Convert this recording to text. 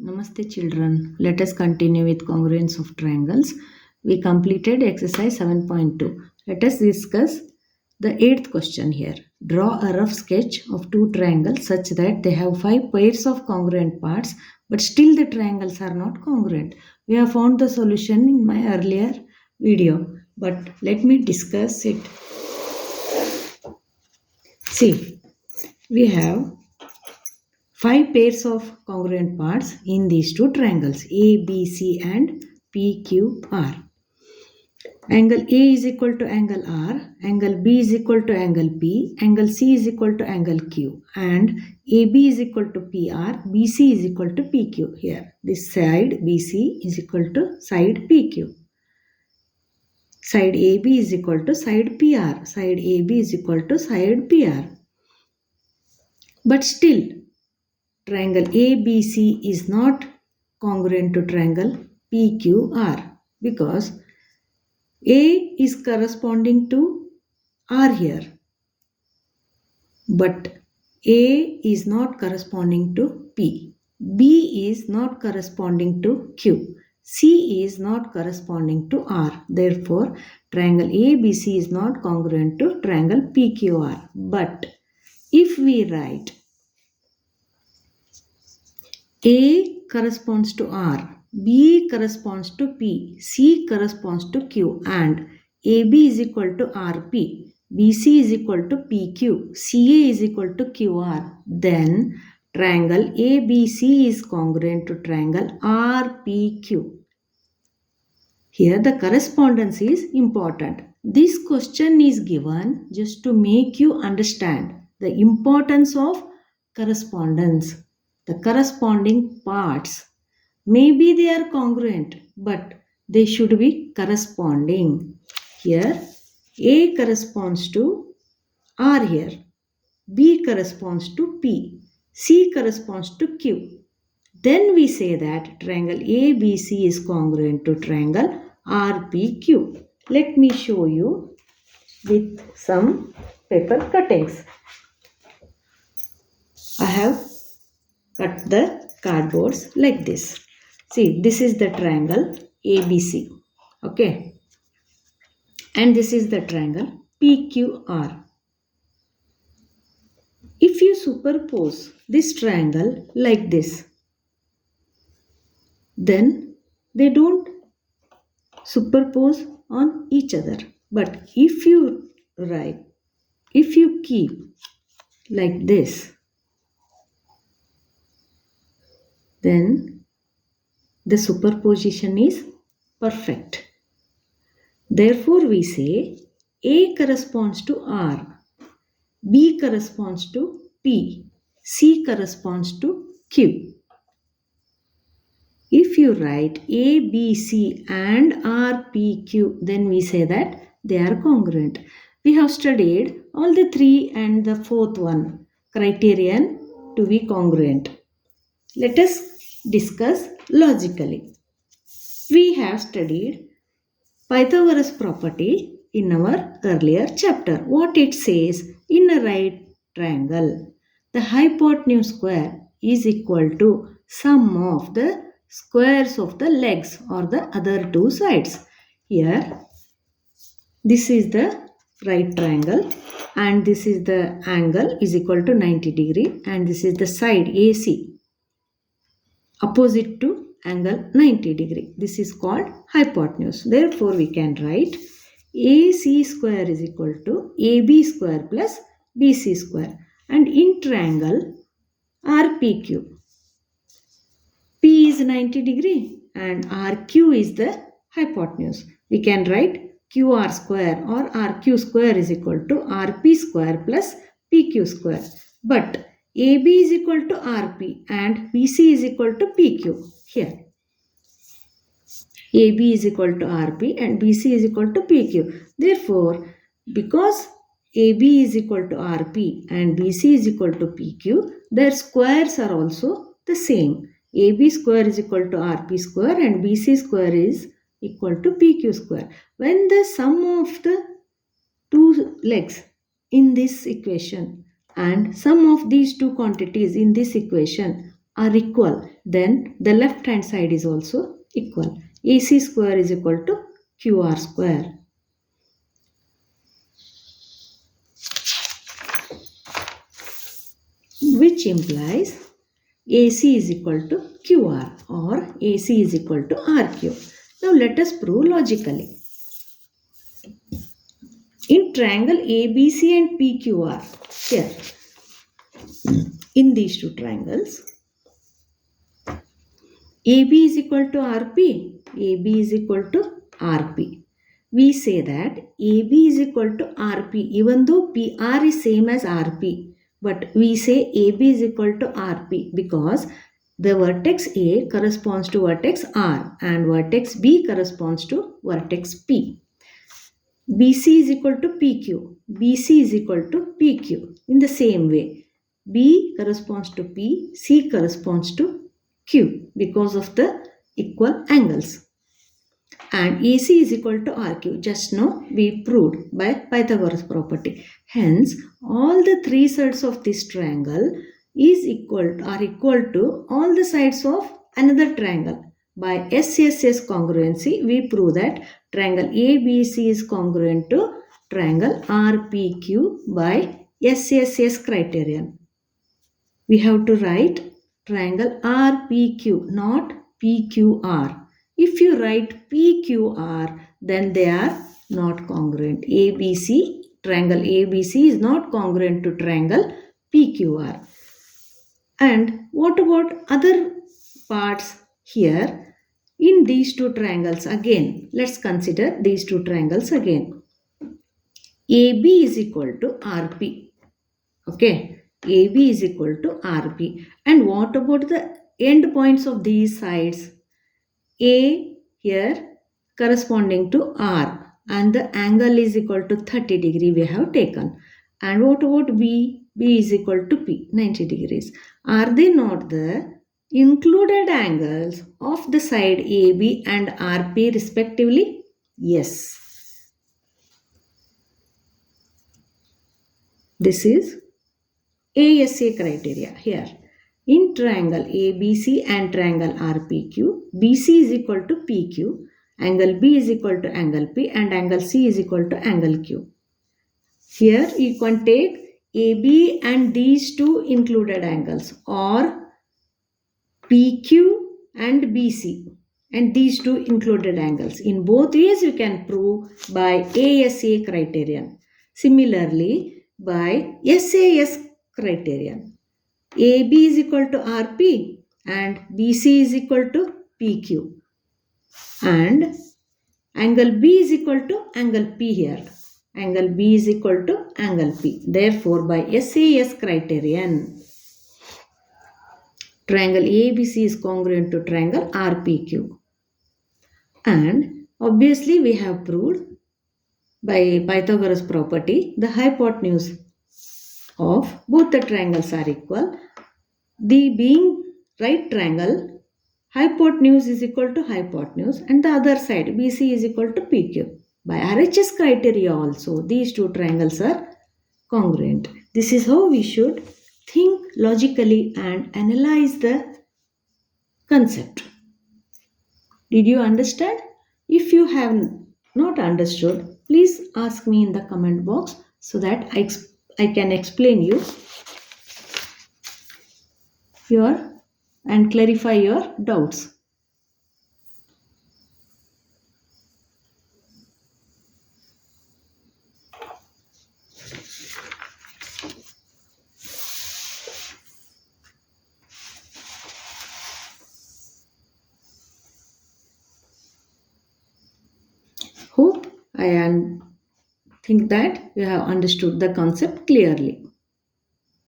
Namaste children. Let us continue with congruence of triangles. We completed exercise 7.2. Let us discuss the 8th question here. Draw a rough sketch of two triangles such that they have 5 pairs of congruent parts, but still the triangles are not congruent. We have found the solution in my earlier video, but let me discuss it. See, we have 5 pairs of congruent parts in these two triangles A, B, C and P, Q, R. Angle A is equal to angle R, angle B is equal to angle P, angle C is equal to angle Q, and AB is equal to PR, BC is equal to PQ. Here, this side BC is equal to side PQ. Side AB is equal to side PR. Side AB is equal to side PR. But still, triangle ABC is not congruent to triangle PQR because A is corresponding to R here, but A is not corresponding to P. B is not corresponding to Q. C is not corresponding to R. Therefore, triangle ABC is not congruent to triangle PQR. But if we write A corresponds to R, B corresponds to P, C corresponds to Q, and AB is equal to RP, BC is equal to PQ, CA is equal to QR, then triangle ABC is congruent to triangle RPQ. Here the correspondence is important. This question is given just to make you understand the importance of correspondence. The corresponding parts, maybe they are congruent, but they should be corresponding. Here, A corresponds to R here, B corresponds to P, C corresponds to Q. Then we say that triangle ABC is congruent to triangle RPQ. Let me show you with some paper cuttings. I have cut the cardboards like this. See, this is the triangle ABC. Okay. And this is the triangle PQR. If you superpose this triangle like this, then they don't superpose on each other. But if you keep like this, then the superposition is perfect. Therefore, we say A corresponds to R, B corresponds to P, C corresponds to Q. If you write A, B, C and R, P, Q, then we say that they are congruent. We have studied all the 3 and the 4th one, criterion to be congruent. Let us discuss logically. We have studied Pythagoras property in our earlier chapter. What it says in a right triangle, the hypotenuse square is equal to sum of the squares of the legs or the other two sides. Here, this is the right triangle and this is the angle is equal to 90 degree and this is the side AC opposite to angle 90 degree. This is called hypotenuse. Therefore, we can write AC square is equal to AB square plus BC square. And in triangle RPQ, P is 90 degree and RQ is the hypotenuse. We can write QR square or RQ square is equal to RP square plus PQ square. But AB is equal to RP and BC is equal to PQ. Here, AB is equal to RP and BC is equal to PQ. Therefore, because AB is equal to RP and BC is equal to PQ, their squares are also the same. AB square is equal to RP square and BC square is equal to PQ square. When the sum of the two legs in this equation and sum of these two quantities in this equation are equal, then the left hand side is also equal. AC square is equal to QR square. Which implies AC is equal to QR or AC is equal to RQ. Now let us prove logically. In triangle ABC and PQR, here, in these two triangles, AB is equal to RP, AB is equal to RP. We say that AB is equal to RP even though PR is same as RP, but we say AB is equal to RP because the vertex A corresponds to vertex R and vertex B corresponds to vertex P. BC is equal to PQ, BC is equal to PQ. In the same way, B corresponds to P, C corresponds to Q because of the equal angles. And AC is equal to RQ. Just now we proved by Pythagoras property. Hence, all the three sides of this triangle are equal to all the sides of another triangle. By SSS congruency, we prove that triangle ABC is congruent to triangle RPQ by SSS criterion. We have to write triangle RPQ, not PQR. If you write PQR, then they are not congruent. Triangle ABC is not congruent to triangle PQR. And what about other parts here? In these two triangles again, let's consider these two triangles again. AB is equal to RP. Okay, AB is equal to RP. And what about the end points of these sides? A here corresponding to R and the angle is equal to 30 degree we have taken. And what about B? B is equal to P, 90 degrees. Are they not the included angles of the side AB and RP respectively? Yes. This is ASA criteria here. In triangle ABC and triangle RPQ, BC is equal to PQ, angle B is equal to angle P and angle C is equal to angle Q. Here you can take AB and these two included angles or PQ and BC and these two included angles. In both ways you can prove by ASA criterion. Similarly, by SAS criterion. AB is equal to RP and BC is equal to PQ. And angle B is equal to angle P here. Angle B is equal to angle P. Therefore, by SAS criterion, triangle ABC is congruent to triangle RPQ. And obviously we have proved by Pythagoras property the hypotenuse of both the triangles are equal. The being right triangle, hypotenuse is equal to hypotenuse and the other side BC is equal to PQ. By RHS criteria also these two triangles are congruent. This is how we should think logically and analyze the concept. Did you understand? If you have not understood, please ask me in the comment box so that I can explain you and clarify your doubts. Hope I think that you have understood the concept clearly.